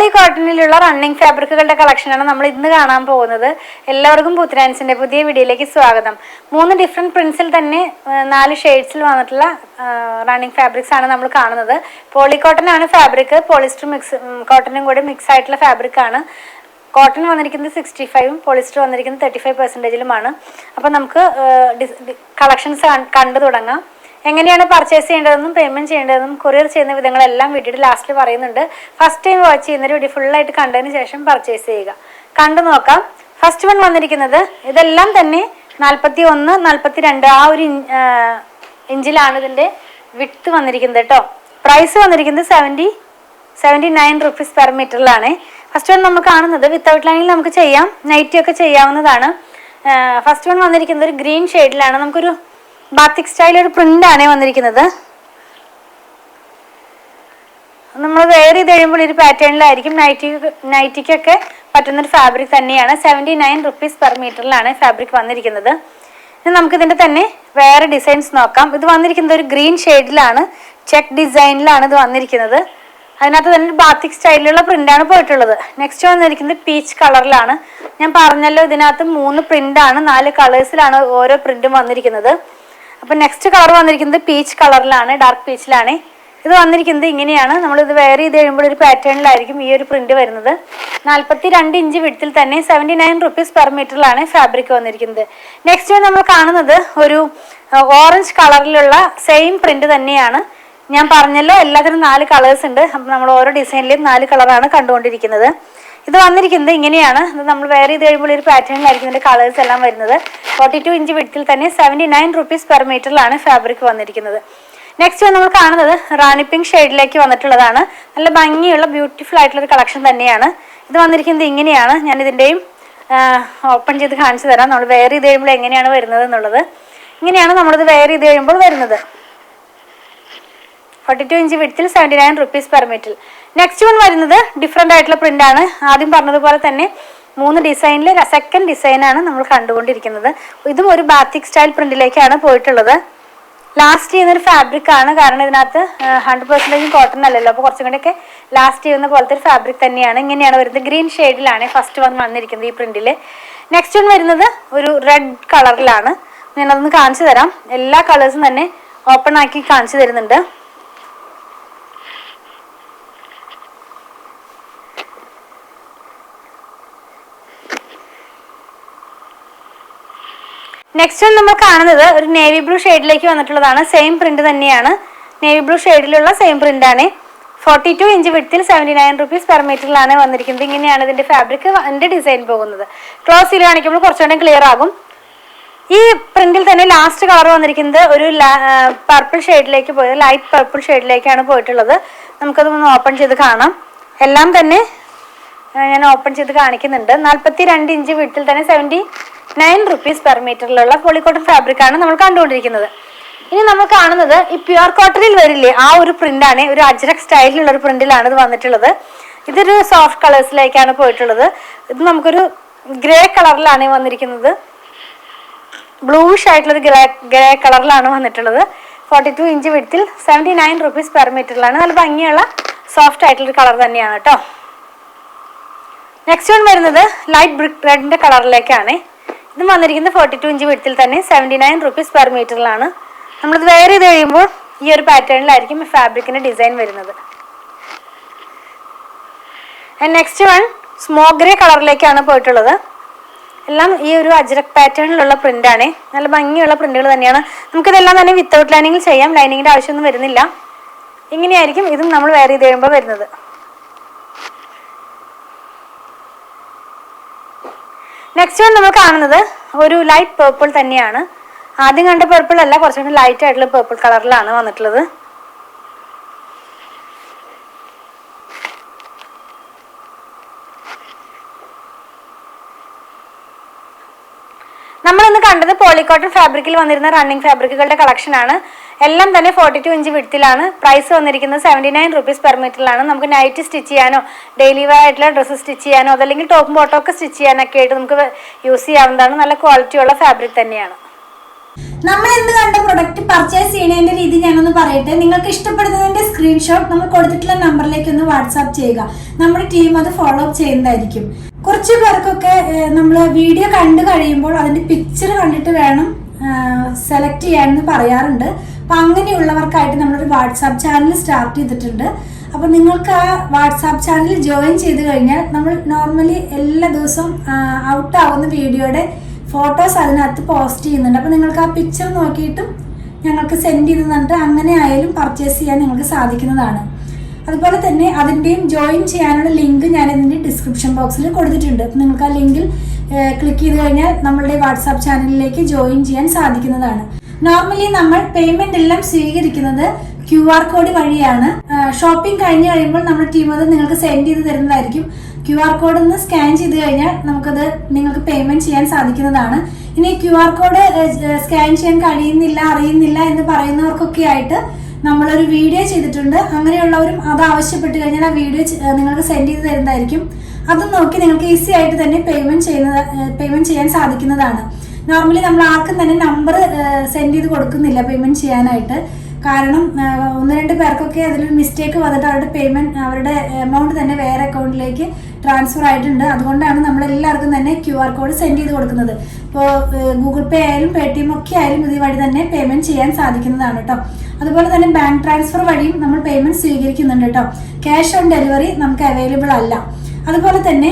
Poly കോട്ടണിലുള്ള running ഫാബ്രിക്കുകളുടെ കളക്ഷനാണ് നമ്മൾ ഇന്ന് കാണാൻ പോകുന്നത്. എല്ലാവർക്കും പുത്രാൻസിന്റെ പുതിയ വീഡിയോയിലേക്ക് സ്വാഗതം. 3 ഡിഫറെന്റ് പ്രിന്റ്സിൽ തന്നെ 4 ഷെയ്ഡ്സിൽ വന്നിട്ടുള്ള റണ്ണിങ് ഫാബ്രിക്സ് ആണ് നമ്മൾ കാണുന്നത്. പോളി കോട്ടൺ ആണ് ഫാബ്രിക്, പോളിസ്റ്റർ കോട്ടണും കൂടി മിക്സ് ആയിട്ടുള്ള ഫാബ്രിക് ആണ്. കോട്ടൺ വന്നിരിക്കുന്നത് 65%, പോളിസ്റ്റർ വന്നിരിക്കുന്നത് 35%. അപ്പോൾ നമുക്ക് കളക്ഷൻസ് കണ്ടു തുടങ്ങാം. എങ്ങനെയാണ് പർച്ചേസ് ചെയ്യേണ്ടതെന്നും പേയ്മെന്റ് ചെയ്യേണ്ടതെന്നും കൊറിയർ ചെയ്യുന്ന വിധങ്ങളെല്ലാം വീഡിയോയുടെ ലാസ്റ്റിൽ പറയുന്നുണ്ട്. ഫസ്റ്റ് ടൈം വാച്ച് ചെയ്യുന്നൊരു വീഡിയോ ഫുള്ളായിട്ട് കണ്ടതിന് ശേഷം പർച്ചേസ് ചെയ്യുക. കണ്ടു നോക്കാം. ഫസ്റ്റ് വൺ വന്നിരിക്കുന്നത് ഇതെല്ലാം തന്നെ 41, 42 ആ ഒരു ഇഞ്ചിലാണ് ഇതിൻ്റെ വിഡ്ത്ത് വന്നിരിക്കുന്നത് കേട്ടോ. പ്രൈസ് വന്നിരിക്കുന്നത് 79 റുപ്പീസ് പെർ മീറ്ററിലാണ്. ഫസ്റ്റ് വൺ നമ്മൾ കാണുന്നത് വിത്തൗട്ട് ലൈനിൽ നമുക്ക് ചെയ്യാം, നൈറ്റി ഒക്കെ ചെയ്യാവുന്നതാണ്. ഫസ്റ്റ് വൺ വന്നിരിക്കുന്നത് ഒരു ഗ്രീൻ ഷെയ്ഡിലാണ്. നമുക്കൊരു ബാത്തിക് സ്റ്റൈൽ ഒരു പ്രിന്റാണ് വന്നിരിക്കുന്നത്. നമ്മൾ വെയർ ചെയ്ത് കഴിയുമ്പോൾ ഒരു പാറ്റേണിലായിരിക്കും. നൈറ്റിക്കൊക്കെ പറ്റുന്നൊരു ഫാബ്രിക് തന്നെയാണ്. 79 റുപ്പീസ് പെർ മീറ്ററിലാണ് ഫാബ്രിക് വന്നിരിക്കുന്നത്. ഇനി നമുക്കിതിൻ്റെ തന്നെ വേറെ ഡിസൈൻസ് നോക്കാം. ഇത് വന്നിരിക്കുന്നത് ഒരു ഗ്രീൻ ഷെയ്ഡിലാണ്, ചെക്ക് ഡിസൈനിലാണ് ഇത് വന്നിരിക്കുന്നത്. അതിനകത്ത് തന്നെ ബാത്തിക് സ്റ്റൈലിലുള്ള പ്രിന്റാണ് പോയിട്ടുള്ളത്. നെക്സ്റ്റ് വന്നിരിക്കുന്നത് പീച്ച് കളറിലാണ്. ഞാൻ പറഞ്ഞല്ലോ ഇതിനകത്ത് 3 പ്രിന്റാണ്, 4 കളേഴ്സിലാണ് ഓരോ പ്രിന്റും വന്നിരിക്കുന്നത്. അപ്പം നെക്സ്റ്റ് കളർ വന്നിരിക്കുന്നത് പീച്ച് കളറിലാണ്, ഡാർക്ക് പീച്ചിലാണ്. ഇത് വന്നിരിക്കുന്നത് ഇങ്ങനെയാണ്. നമ്മളിത് വെയർ ചെയ്ത് കഴിയുമ്പോൾ ഒരു പാറ്റേണിലായിരിക്കും ഈ ഒരു പ്രിന്റ് വരുന്നത്. 42 ഇഞ്ച് വിഡ്ത്തിൽ തന്നെ 79 റുപ്പീസ് പെർ മീറ്ററിലാണ് ഫാബ്രിക് വന്നിരിക്കുന്നത്. നെക്സ്റ്റ് നമ്മൾ കാണുന്നത് ഒരു ഓറഞ്ച് കളറിലുള്ള സെയിം പ്രിന്റ് തന്നെയാണ്. ഞാൻ പറഞ്ഞല്ലോ എല്ലാത്തിനും 4 കളേഴ്സ് ഉണ്ട്. അപ്പം നമ്മൾ ഓരോ ഡിസൈനിലും 4 കളറാണ് കണ്ടുകൊണ്ടിരിക്കുന്നത്. ഇത് വന്നിരിക്കുന്നത് ഇങ്ങനെയാണ്. ഇത് നമ്മൾ വെയർ ചെയ്ത് കഴിയുമ്പോൾ ഒരു പാറ്റേണിലായിരിക്കും ഇതിൻ്റെ കളേഴ്സ് എല്ലാം വരുന്നത്. 42 ഇഞ്ച് വിഡ്ത്തിൽ തന്നെ 79 റുപ്പീസ് പെർ മീറ്ററിലാണ് ഫാബ്രിക് വന്നിരിക്കുന്നത്. നെക്സ്റ്റ് നമ്മൾ കാണുന്നത് റാണി പിങ്ക് ഷെയ്ഡിലേക്ക് വന്നിട്ടുള്ളതാണ്. നല്ല ഭംഗിയുള്ള ബ്യൂട്ടിഫുൾ ആയിട്ടുള്ളൊരു കളക്ഷൻ തന്നെയാണ്. ഇത് വന്നിരിക്കുന്നത് ഇങ്ങനെയാണ്. ഞാൻ ഇതിൻ്റെയും ഓപ്പൺ ചെയ്ത് കാണിച്ചു തരാം. നമ്മൾ വെയർ ചെയ്ത് കഴിയുമ്പോൾ എങ്ങനെയാണ് വരുന്നത് എന്നുള്ളത്. ഇങ്ങനെയാണ് നമ്മളിത് വെയർ ചെയ്ത് കഴിയുമ്പോൾ വരുന്നത്. 42 ഇഞ്ച് വിഡ്ത്തിൽ 79 rupees per metre. Next one വരുന്നത് ഡിഫറെൻ്റ് ആയിട്ടുള്ള പ്രിന്റ് ആണ്. ആദ്യം പറഞ്ഞതുപോലെ തന്നെ 3 ഡിസൈനിൽ സെക്കൻഡ് ഡിസൈനാണ് നമ്മൾ കണ്ടുകൊണ്ടിരിക്കുന്നത്. ഇതും ഒരു ബാത്തിക് സ്റ്റൈൽ പ്രിന്റിലേക്കാണ് പോയിട്ടുള്ളത്. ലാസ്റ്റ് ചെയ്യുന്നൊരു ഫാബ്രിക് ആണ്, കാരണം ഇതിനകത്ത് 100% കോട്ടൺ അല്ലല്ലോ. അപ്പോൾ കുറച്ചും കൂടെയൊക്കെ ലാസ്റ്റ് ചെയ്യുന്ന പോലത്തെ ഒരു ഫാബ്രിക് തന്നെയാണ്. ഇങ്ങനെയാണ് വരുന്നത്. ഗ്രീൻ ഷെയ്ഡിലാണ് ഫസ്റ്റ് വൺ വന്നിരിക്കുന്നത് ഈ പ്രിന്റിൽ. നെക്സ്റ്റ് വൺ വരുന്നത് ഒരു റെഡ് കളറിലാണ്. ഞാനതൊന്ന് കാണിച്ചു തരാം. എല്ലാ കളേഴ്സും തന്നെ ഓപ്പൺ ആക്കി കാണിച്ചു തരുന്നുണ്ട്. നെക്സ്റ്റ് നമ്മൾ കാണുന്നത് ഒരു നേവി ബ്ലൂ ഷെയ്ഡിലേക്ക് വന്നിട്ടുള്ളതാണ്. സെയിം പ്രിന്റ് തന്നെയാണ്, നേവി ബ്ലൂ ഷെയ്ഡിലുള്ള സെയിം പ്രിന്റ് ആണ്. 42 ഇഞ്ച് വിഡ്ത്തിൽ 79 റുപ്പീസ് പെർ മീറ്ററിലാണ് വന്നിരിക്കുന്നത്. ഇങ്ങനെയാണ് ഇതിന്റെ ഫാബ്രിക് ഡിസൈൻ പോകുന്നത്. ക്ലോസ് ചെയ്ത് കാണിക്കുമ്പോൾ കുറച്ചുകൂടെ ക്ലിയർ ആകും. ഈ പ്രിന്റിൽ തന്നെ ലാസ്റ്റ് കളർ വന്നിരിക്കുന്നത് ഒരു പർപ്പിൾ ഷെയ്ഡിലേക്ക് പോയത്, ലൈറ്റ് പർപ്പിൾ ഷെയ്ഡിലേക്കാണ് പോയിട്ടുള്ളത്. നമുക്കതൊന്ന് ഓപ്പൺ ചെയ്ത് കാണാം. എല്ലാം തന്നെ ഞാൻ ഓപ്പൺ ചെയ്ത് കാണിക്കുന്നുണ്ട്. 42 ഇഞ്ച് വിഡ്ത്തിൽ തന്നെ 79 റുപ്പീസ് പെർ മീറ്ററിലുള്ള പോളിക്കോട്ടൺ ഫാബ്രിക് ആണ് നമ്മൾ കണ്ടുകൊണ്ടിരിക്കുന്നത്. ഇനി നമ്മൾ കാണുന്നത് ഈ പ്യുവർ കോട്ടണിൽ വരില്ലേ ആ ഒരു പ്രിന്റാണ്. ഒരു അജ്രക് സ്റ്റൈലിലുള്ള ഒരു പ്രിന്റിലാണ് ഇത് വന്നിട്ടുള്ളത്. ഇതൊരു സോഫ്റ്റ് കളേഴ്സിലേക്കാണ് പോയിട്ടുള്ളത്. ഇത് നമുക്കൊരു ഗ്രേ കളറിലാണ് വന്നിരിക്കുന്നത്. ബ്ലൂഷ് ആയിട്ടുള്ളൊരു ഗ്രേ കളറിലാണ് വന്നിട്ടുള്ളത്. 42 ഇഞ്ച് വിഡ്ത്തിൽ 79 റുപ്പീസ് പെർ മീറ്ററിലാണ്. നല്ല ഭംഗിയുള്ള സോഫ്റ്റ് ആയിട്ടുള്ളൊരു കളർ തന്നെയാണ് കേട്ടോ. നെക്സ്റ്റ് വൺ വരുന്നത് ലൈറ്റ് ബ്രിക്ക് റെഡിന്റെ കളറിലേക്കാണ്. ഇത് വന്നിരിക്കുന്നത് 42 ഇഞ്ച് വിഡ്ത്തിൽ തന്നെ 79 റുപ്പീസ് പെർ മീറ്ററിലാണ്. നമ്മളിത് വെയർ ചെയ്ത് കഴിയുമ്പോൾ ഈ ഒരു പാറ്റേണിലായിരിക്കും ഫാബ്രിക്കിന്റെ ഡിസൈൻ വരുന്നത്. നെക്സ്റ്റ് വൺ സ്മോക്ക് ഗ്രേ കളറിലേക്കാണ് പോയിട്ടുള്ളത്. എല്ലാം ഈ ഒരു അജ്രക് പാറ്റേണിലുള്ള പ്രിന്റാണ്. നല്ല ഭംഗിയുള്ള പ്രിന്റുകൾ തന്നെയാണ്. നമുക്കിതെല്ലാം തന്നെ വിത്തൗട്ട് ലൈനിങ്ങിൽ ചെയ്യാം. ലൈനിങ്ങിന്റെ ആവശ്യമൊന്നും വരുന്നില്ല. ഇങ്ങനെയായിരിക്കും ഇതും നമ്മൾ വെയർ ചെയ്ത് കഴിയുമ്പോൾ വരുന്നത്. നെക്സ്റ്റ് വൺ നമ്മൾ കാണുന്നത് ഒരു ലൈറ്റ് പേർപ്പിൾ തന്നെയാണ്. ആദ്യം കണ്ട പേർപ്പിൾ അല്ല, കുറച്ചുകൂടി ലൈറ്റ് ആയിട്ടുള്ള പേർപ്പിൾ കളറിലാണ് വന്നിട്ടുള്ളത്. നമ്മളിന്ന് കണ്ടത് പോളിക്കോട്ടൺ ഫാബ്രിക്കിൽ വന്നിരുന്ന റണ്ണിങ് ഫാബ്രിക്കുകളുടെ കളക്ഷനാണ്. എല്ലാം തന്നെ 42 ഇഞ്ച് വിഡ്ത്തിലാണ്. പ്രൈസ് വന്നിരിക്കുന്നത് 79 റുപ്പീസ് പെർ മീറ്ററിലാണ്. നമുക്ക് നൈറ്റ് സ്റ്റിച്ച് ചെയ്യാനോ ഡെയിലി വെയർ ആയിട്ടുള്ള ഡ്രസ്സ് സ്റ്റിച്ച് ചെയ്യാനോ അതല്ലെങ്കിൽ ടോപ്പും ബോട്ടം ഒക്കെ സ്റ്റിച്ച് ചെയ്യാനൊക്കെ ആയിട്ട് നമുക്ക് യൂസ് ചെയ്യാവുന്നതാണ്. നല്ല ക്വാളിറ്റിയുള്ള ഫാബ്രിക് തന്നെയാണ്. നമ്മൾ എന്ത് കണ്ട പ്രൊഡക്റ്റ് പർച്ചേസ് ചെയ്യണതിന്റെ രീതി ഞാനൊന്ന് പറയട്ടെ. നിങ്ങൾക്ക് ഇഷ്ടപ്പെടുന്നതിന്റെ സ്ക്രീൻഷോട്ട് നമ്മൾ കൊടുത്തിട്ടുള്ള നമ്പറിലേക്ക് ഒന്ന് വാട്സാപ്പ് ചെയ്യുക. നമ്മുടെ ടീം അത് ഫോളോ അപ്പ് ചെയ്യുന്നതായിരിക്കും. കുറച്ച് പേർക്കൊക്കെ നമ്മൾ വീഡിയോ കണ്ടു കഴിയുമ്പോൾ അതിന്റെ പിക്ചർ കണ്ടിട്ട് വേണം സെലക്ട് ചെയ്യാനെന്ന് പറയാറുണ്ട്. അപ്പൊ അങ്ങനെയുള്ളവർക്കായിട്ട് നമ്മളൊരു വാട്സാപ്പ് ചാനൽ സ്റ്റാർട്ട് ചെയ്തിട്ടുണ്ട്. അപ്പൊ നിങ്ങൾക്ക് ആ വാട്സാപ്പ് ചാനൽ ജോയിൻ ചെയ്ത് കഴിഞ്ഞാൽ നമ്മൾ നോർമലി എല്ലാ ദിവസവും ഔട്ട് ആവുന്ന വീഡിയോയുടെ ഫോട്ടോസ് അതിനകത്ത് പോസ്റ്റ് ചെയ്യുന്നുണ്ട്. അപ്പോൾ നിങ്ങൾക്ക് ആ പിക്ചർ നോക്കിയിട്ടും ഞങ്ങൾക്ക് സെൻഡ് ചെയ്ത് തന്നിട്ട് അങ്ങനെ ആയാലും പർച്ചേസ് ചെയ്യാൻ നിങ്ങൾക്ക് സാധിക്കുന്നതാണ്. അതുപോലെ തന്നെ അതിൻ്റെയും ജോയിൻ ചെയ്യാനുള്ള ലിങ്ക് ഞാൻ ഇതിൻ്റെ ഡിസ്ക്രിപ്ഷൻ ബോക്സിൽ കൊടുത്തിട്ടുണ്ട്. നിങ്ങൾക്ക് ആ ലിങ്കിൽ ക്ലിക്ക് ചെയ്ത് കഴിഞ്ഞാൽ നമ്മളുടെ വാട്സാപ്പ് ചാനലിലേക്ക് ജോയിൻ ചെയ്യാൻ സാധിക്കുന്നതാണ്. നോർമലി നമ്മൾ പേയ്മെന്റ് എല്ലാം സ്വീകരിക്കുന്നത് QR കോഡ് വഴിയാണ്. ഷോപ്പിംഗ് കഴിഞ്ഞ് കഴിയുമ്പോൾ നമ്മുടെ ടീം അത് നിങ്ങൾക്ക് സെൻഡ് ചെയ്ത് തരുന്നതായിരിക്കും. QR കോഡ് ഒന്ന് സ്കാൻ ചെയ്ത് കഴിഞ്ഞാൽ നമുക്കത് നിങ്ങൾക്ക് പേയ്മെന്റ് ചെയ്യാൻ സാധിക്കുന്നതാണ്. ഇനി QR കോഡ് സ്കാൻ ചെയ്യാൻ കഴിയുന്നില്ല, അറിയുന്നില്ല എന്ന് പറയുന്നവർക്കൊക്കെ ആയിട്ട് നമ്മളൊരു വീഡിയോ ചെയ്തിട്ടുണ്ട്. അങ്ങനെയുള്ളവരും അത് ആവശ്യപ്പെട്ട് കഴിഞ്ഞാൽ ആ വീഡിയോ നിങ്ങൾക്ക് സെൻഡ് ചെയ്ത് തരുന്നതായിരിക്കും. അതും നോക്കി നിങ്ങൾക്ക് ഈസി ആയിട്ട് തന്നെ പേയ്മെന്റ് ചെയ്യാൻ സാധിക്കുന്നതാണ്. നോർമലി നമ്മൾ ആർക്കും തന്നെ നമ്പർ സെൻഡ് ചെയ്ത് കൊടുക്കുന്നില്ല പേയ്മെന്റ് ചെയ്യാനായിട്ട്. കാരണം 1-2 പേർക്കൊക്കെ അതിലൊരു മിസ്റ്റേക്ക് വന്നിട്ട് അവരുടെ എമൗണ്ട് തന്നെ വേറെ അക്കൗണ്ടിലേക്ക് ട്രാൻസ്ഫർ ആയിട്ടുണ്ട്. അതുകൊണ്ടാണ് നമ്മൾ എല്ലാവർക്കും തന്നെ QR കോഡ് സെൻഡ് ചെയ്ത് കൊടുക്കുന്നത്. ഇപ്പോൾ ഗൂഗിൾ പേ ആയാലും Paytm ഒക്കെ ആയാലും ഇത് വഴി തന്നെ പേയ്മെന്റ് ചെയ്യാൻ സാധിക്കുന്നതാണ് കേട്ടോ. അതുപോലെ തന്നെ ബാങ്ക് ട്രാൻസ്ഫർ വഴിയും നമ്മൾ പേയ്മെന്റ് സ്വീകരിക്കുന്നുണ്ട് കേട്ടോ. ക്യാഷ് ഓൺ ഡെലിവറി നമുക്ക് അവൈലബിൾ അല്ല. അതുപോലെ തന്നെ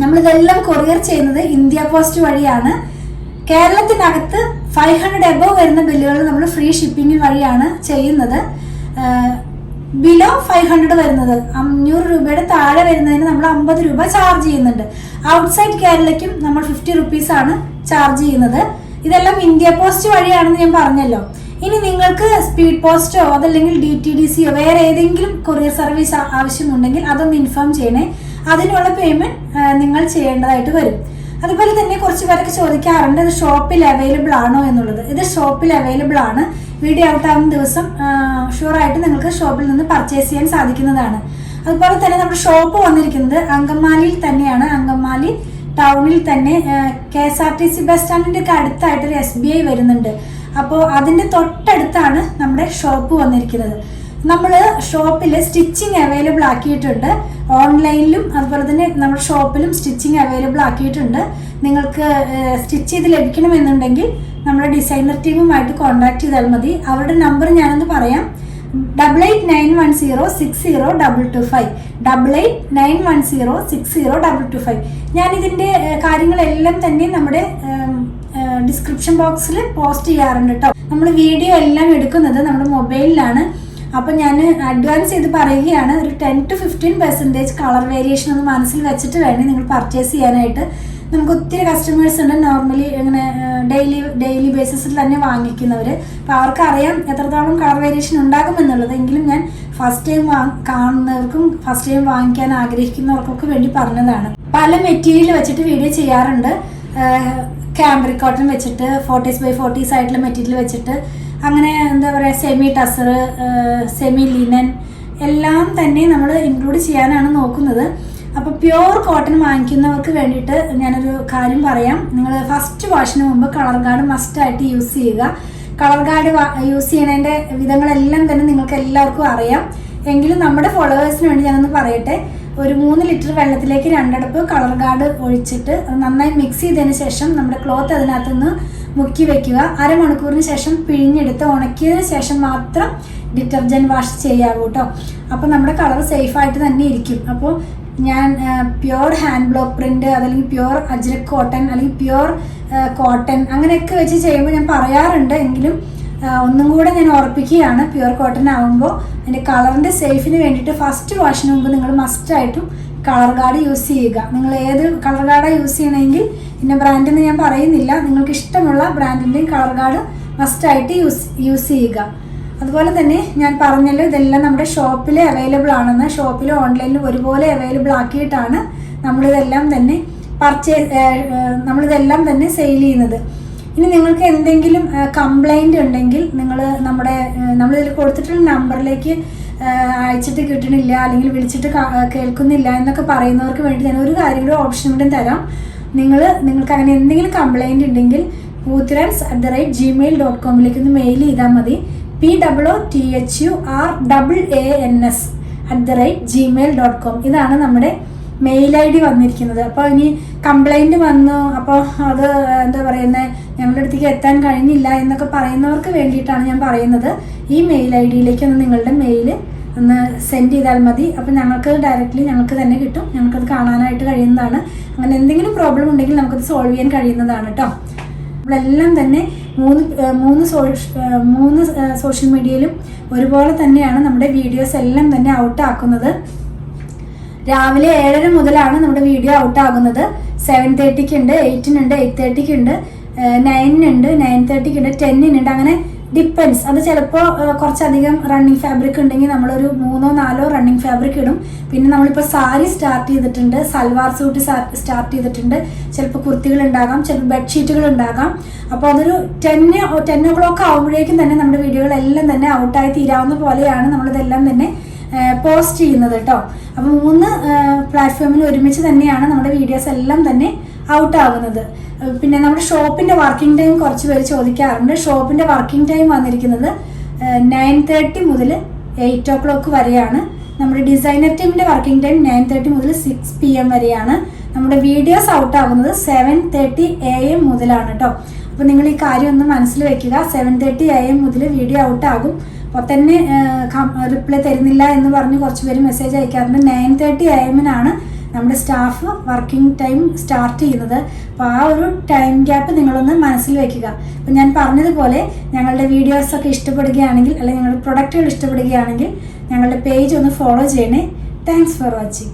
നമ്മളിതെല്ലാം കൊറിയർ ചെയ്യുന്നത് ഇന്ത്യ പോസ്റ്റ് വഴിയാണ്. കേരളത്തിനകത്ത് 500 എബോവ് വരുന്ന ബില്ലുകൾ നമ്മൾ ഫ്രീ ഷിപ്പിംഗ് വഴിയാണ് ചെയ്യുന്നത്. ബിലോ 500 വരുന്നത് 500 രൂപയുടെ താഴെ വരുന്നതിന് നമ്മൾ 50 രൂപ ചാർജ് ചെയ്യുന്നുണ്ട്. ഔട്ട്സൈഡ് കേരളയ്ക്കും നമ്മൾ 50 റുപ്പീസ് ആണ് ചാർജ് ചെയ്യുന്നത്. ഇതെല്ലാം ഇന്ത്യ പോസ്റ്റ് വഴിയാണെന്ന് ഞാൻ പറഞ്ഞല്ലോ. ഇനി നിങ്ങൾക്ക് സ്പീഡ് പോസ്റ്റോ അതല്ലെങ്കിൽ DTDCയോ വേറെ ഏതെങ്കിലും കൊറിയർ സർവീസ് ആവശ്യമുണ്ടെങ്കിൽ അതൊന്ന് ഇൻഫോം ചെയ്യണേ. അതിനുള്ള പേയ്മെന്റ് നിങ്ങൾ ചെയ്യേണ്ടതായിട്ട് വരും. അതുപോലെ തന്നെ കുറച്ച് പേരൊക്കെ ചോദിക്കാറുണ്ട് ഇത് ഷോപ്പിൽ അവൈലബിൾ ആണോ എന്നുള്ളത്. ഇത് ഷോപ്പിൽ അവൈലബിൾ ആണ്. വീഡിയോ ഔട്ട് ആവുന്ന ദിവസം ഷുവറായിട്ട് നിങ്ങൾക്ക് ഷോപ്പിൽ നിന്ന് പർച്ചേസ് ചെയ്യാൻ സാധിക്കുന്നതാണ്. അതുപോലെ തന്നെ നമ്മുടെ ഷോപ്പ് വന്നിരിക്കുന്നത് അങ്കമാലിയിൽ തന്നെയാണ്. അങ്കമാലി ടൗണിൽ തന്നെ KSRTC ബസ് സ്റ്റാൻഡിൻ്റെ ഒക്കെ അടുത്തായിട്ടൊരു SBI വരുന്നുണ്ട്. അപ്പോൾ അതിൻ്റെ തൊട്ടടുത്താണ് നമ്മുടെ ഷോപ്പ് വന്നിരിക്കുന്നത്. നമ്മൾ ഷോപ്പിൽ സ്റ്റിച്ചിങ് അവൈലബിൾ ആക്കിയിട്ടുണ്ട്. ഓൺലൈനിലും അതുപോലെ തന്നെ നമ്മുടെ ഷോപ്പിലും സ്റ്റിച്ചിങ് അവൈലബിൾ ആക്കിയിട്ടുണ്ട്. നിങ്ങൾക്ക് സ്റ്റിച്ച് ചെയ്ത് ലഭിക്കണമെന്നുണ്ടെങ്കിൽ നമ്മുടെ ഡിസൈനർ ടീമുമായിട്ട് കോൺടാക്ട് ചെയ്താൽ മതി. അവരുടെ നമ്പർ ഞാനൊന്ന് പറയാം. 8891060225 8891060225. ഞാനിതിൻ്റെ കാര്യങ്ങളെല്ലാം തന്നെ നമ്മുടെ ഡിസ്ക്രിപ്ഷൻ ബോക്സിൽ പോസ്റ്റ് ചെയ്യാറുണ്ട് കേട്ടോ. നമ്മൾ വീഡിയോ എല്ലാം എടുക്കുന്നത് നമ്മുടെ മൊബൈലിലാണ്. അപ്പം ഞാൻ അഡ്വാൻസ് ചെയ്ത് പറയുകയാണ്, ഒരു 10 to 15% കളർ വേരിയേഷൻ ഒന്ന് മനസ്സിൽ വെച്ചിട്ട് വേണം നിങ്ങൾ പർച്ചേസ് ചെയ്യാനായിട്ട്. നമുക്ക് ഒത്തിരി കസ്റ്റമേഴ്സ് ഉണ്ട് നോർമലി ഇങ്ങനെ ഡെയിലി ബേസിസിൽ തന്നെ വാങ്ങിക്കുന്നവർ. അപ്പോൾ അവർക്കറിയാം എത്രത്തോളം കളർ വേരിയേഷൻ ഉണ്ടാകുമെന്നുള്ളത്. എങ്കിലും ഞാൻ ഫസ്റ്റ് ടൈം കാണുന്നവർക്കും ഫസ്റ്റ് ടൈം വാങ്ങിക്കാൻ ആഗ്രഹിക്കുന്നവർക്കൊക്കെ വേണ്ടി പറഞ്ഞതാണ്. പല മെറ്റീരിയൽ വെച്ചിട്ട് വീഡിയോ ചെയ്യാറുണ്ട്. ക്യാമ്പ്രിക് കോട്ടൺ വെച്ചിട്ട് 40s by 40s ആയിട്ടുള്ള മെറ്റീരിയൽ വെച്ചിട്ട് അങ്ങനെ എന്താ പറയുക സെമി ടസർ, സെമി ലിനൻ എല്ലാം തന്നെ നമ്മൾ ഇൻക്ലൂഡ് ചെയ്യാനാണ് നോക്കുന്നത്. അപ്പോൾ പ്യുവർ കോട്ടൺ വാങ്ങിക്കുന്നവർക്ക് വേണ്ടിയിട്ട് ഞാനൊരു കാര്യം പറയാം. നിങ്ങൾ ഫസ്റ്റ് വാഷിന് മുമ്പ് കളർ ഗാർഡ് മസ്റ്റായിട്ട് യൂസ് ചെയ്യുക. കളർ ഗാർഡ് യൂസ് ചെയ്യുന്നതിൻ്റെ വിധങ്ങളെല്ലാം തന്നെ നിങ്ങൾക്ക് എല്ലാവർക്കും അറിയാം. എങ്കിലും നമ്മുടെ ഫോളോവേഴ്സിന് വേണ്ടി ഞാനൊന്ന് പറയട്ടെ. ഒരു 3 ലിറ്റർ വെള്ളത്തിലേക്ക് 2 അടപ്പ് കളർ ഗാർഡ് ഒഴിച്ചിട്ട് നന്നായി മിക്സ് ചെയ്തതിന് ശേഷം നമ്മുടെ ക്ലോത്ത് അതിനകത്തുനിന്ന് മുക്കി വെക്കുക. അരമണിക്കൂറിന് ശേഷം പിഴിഞ്ഞെടുത്ത് ഉണക്കിയതിന് ശേഷം മാത്രം ഡിറ്റർജൻറ്റ് വാഷ് ചെയ്യാവൂ കേട്ടോ. അപ്പോൾ നമ്മുടെ കളർ സേഫായിട്ട് തന്നെ ഇരിക്കും. അപ്പോൾ ഞാൻ പ്യുവർ ഹാൻഡ് ബ്ലോക്ക് പ്രിന്റ് അതല്ലെങ്കിൽ പ്യുവർ അജ്രക് കോട്ടൺ അല്ലെങ്കിൽ പ്യുവർ കോട്ടൺ അങ്ങനെയൊക്കെ വെച്ച് ചെയ്യുമ്പോൾ ഞാൻ പറയാറുണ്ട്. എങ്കിലും ഒന്നും കൂടെ ഞാൻ ഓർപ്പിക്കുകയാണ്, പ്യുവർ കോട്ടൺ ആകുമ്പോൾ അതിൻ്റെ കളറിൻ്റെ സേഫിന് വേണ്ടിയിട്ട് ഫസ്റ്റ് വാഷിന് മുമ്പ് നിങ്ങൾ മസ്റ്റായിട്ടും കളർ ഗാർഡ് യൂസ് ചെയ്യുക. നിങ്ങൾ ഏത് കളർ ഗാർഡാണ് യൂസ് ചെയ്യണമെങ്കിൽ ഇന്ന ബ്രാൻഡെന്ന് ഞാൻ പറയുന്നില്ല, നിങ്ങൾക്ക് ഇഷ്ടമുള്ള ബ്രാൻഡിൻ്റെയും കളർ ഗാർഡ് മസ്റ്റായിട്ട് യൂസ് ചെയ്യുക. അതുപോലെ തന്നെ ഞാൻ പറഞ്ഞല്ലോ ഇതെല്ലാം നമ്മുടെ ഷോപ്പിൽ അവൈലബിൾ ആണെന്ന്. ഷോപ്പിലും ഓൺലൈനിലും ഒരുപോലെ അവൈലബിൾ ആക്കിയിട്ടാണ് നമ്മളിതെല്ലാം തന്നെ സെയിൽ ചെയ്യുന്നത്. ഇനി നിങ്ങൾക്ക് എന്തെങ്കിലും കംപ്ലൈൻറ്റ് ഉണ്ടെങ്കിൽ നമ്മളിതിൽ കൊടുത്തിട്ടുള്ള നമ്പറിലേക്ക് അയച്ചിട്ട് കിട്ടണില്ല അല്ലെങ്കിൽ വിളിച്ചിട്ട് കേൾക്കുന്നില്ല എന്നൊക്കെ പറയുന്നവർക്ക് വേണ്ടി ഞാൻ ഒരു കാര്യം കൂടെ ഓപ്ഷൻ കൂടെ തരാം. നിങ്ങൾക്ക് അങ്ങനെ എന്തെങ്കിലും കംപ്ലൈൻറ്റ് ഉണ്ടെങ്കിൽ poothurans@gmail.com ഒന്ന് മെയിൽ ചെയ്താൽ മതി. POOTHURANS@gmail.com ഇതാണ് നമ്മുടെ മെയിൽ ID വന്നിരിക്കുന്നത്. അപ്പോൾ ഇനി കംപ്ലൈൻറ്റ് വന്നു, അപ്പോൾ അത് എന്താ പറയുന്നത്, ഞങ്ങളുടെ അടുത്തേക്ക് എത്താൻ കഴിഞ്ഞില്ല എന്നൊക്കെ പറയുന്നവർക്ക് വേണ്ടിയിട്ടാണ് ഞാൻ പറയുന്നത്. ഈ മെയിൽ ID-യിലേക്ക് ഒന്ന് നിങ്ങളുടെ മെയിൽ ഒന്ന് സെൻഡ് ചെയ്താൽ മതി. അപ്പോൾ ഞങ്ങൾക്ക് ഡയറക്റ്റ്ലി ഞങ്ങൾക്ക് തന്നെ കിട്ടും, ഞങ്ങൾക്കത് കാണാനായിട്ട് കഴിയുന്നതാണ്. അങ്ങനെ എന്തെങ്കിലും പ്രോബ്ലം ഉണ്ടെങ്കിൽ നമുക്കത് സോൾവ് ചെയ്യാൻ കഴിയുന്നതാണ് കേട്ടോ. നമ്മളെല്ലാം തന്നെ മൂന്ന് സോഷ്യൽ മീഡിയയിലും ഒരുപോലെ തന്നെയാണ് നമ്മുടെ വീഡിയോസ് എല്ലാം തന്നെ ഔട്ടാക്കുന്നത്. രാവിലെ 7:30 മുതലാണ് നമ്മുടെ വീഡിയോ ഔട്ടാകുന്നത്. 7:30 ഉണ്ട്, 8-നുണ്ട്, 8:30 ഉണ്ട്, 9-നുണ്ട്, 9:30 ഉണ്ട്, 10-നുണ്ട്. അങ്ങനെ ഡിപ്പെൻസ്. അത് ചിലപ്പോൾ കുറച്ചധികം റണ്ണിങ് ഫാബ്രിക് ഉണ്ടെങ്കിൽ നമ്മളൊരു 3-4 റണ്ണിങ് ഫാബ്രിക് ഇടും. പിന്നെ നമ്മളിപ്പോൾ സാരി സ്റ്റാർട്ട് ചെയ്തിട്ടുണ്ട്, സൽവാർ സൂട്ട് സ്റ്റാർട്ട് ചെയ്തിട്ടുണ്ട്, ചിലപ്പോൾ കുർത്തികൾ ഉണ്ടാകാം, ചിലപ്പോൾ ബെഡ്ഷീറ്റുകൾ ഉണ്ടാകാം. അപ്പോൾ അതൊരു 10 o'clock ആകുമ്പോഴേക്കും തന്നെ നമ്മുടെ വീഡിയോകളെല്ലാം തന്നെ ഔട്ടായി തീരാവുന്ന പോലെയാണ് നമ്മളിതെല്ലാം തന്നെ പോസ്റ്റ് ചെയ്യുന്നത് കേട്ടോ. അപ്പോൾ 3 പ്ലാറ്റ്ഫോമിൽ ഒരുമിച്ച് തന്നെയാണ് നമ്മുടെ വീഡിയോസ് എല്ലാം തന്നെ ഔട്ട് ആകുന്നത്. പിന്നെ നമ്മുടെ ഷോപ്പിൻ്റെ വർക്കിംഗ് ടൈം കുറച്ച് പേര് ചോദിക്കാറുണ്ട്. ഷോപ്പിൻ്റെ വർക്കിംഗ് ടൈം വന്നിരിക്കുന്നത് 9:30 മുതൽ 8 o'clock വരെയാണ്. നമ്മുടെ ഡിസൈനർ ടീമിൻ്റെ വർക്കിംഗ് ടൈം 9:30 മുതൽ 6 PM വരെയാണ്. നമ്മുടെ വീഡിയോസ് ഔട്ട് ആകുന്നത് 7:30 AM മുതലാണ് കേട്ടോ. അപ്പോൾ നിങ്ങൾ ഈ കാര്യം ഒന്ന് മനസ്സിൽ വെക്കുക. 7:30 AM മുതൽ വീഡിയോ ഔട്ട് ആകും. അപ്പോൾ തന്നെ റിപ്ലൈ തരുന്നില്ല എന്ന് പറഞ്ഞ് കുറച്ച് പേര് മെസ്സേജ് അയക്കാറുണ്ട്. 9:30 AM-നാണ് നമ്മുടെ സ്റ്റാഫ് വർക്കിംഗ് ടൈം സ്റ്റാർട്ട് ചെയ്യുന്നത്. അപ്പോൾ ആ ഒരു ടൈം ഗ്യാപ്പ് നിങ്ങളൊന്ന് മനസ്സിൽ വെക്കുക. അപ്പോൾ ഞാൻ പറഞ്ഞതുപോലെ ഞങ്ങളുടെ വീഡിയോസൊക്കെ ഇഷ്ടപ്പെടുകയാണെങ്കിൽ അല്ലെങ്കിൽ ഞങ്ങളുടെ പ്രൊഡക്റ്റുകൾ ഇഷ്ടപ്പെടുകയാണെങ്കിൽ ഞങ്ങളുടെ പേജ് ഒന്ന് ഫോളോ ചെയ്യണേ. Thanks for watching.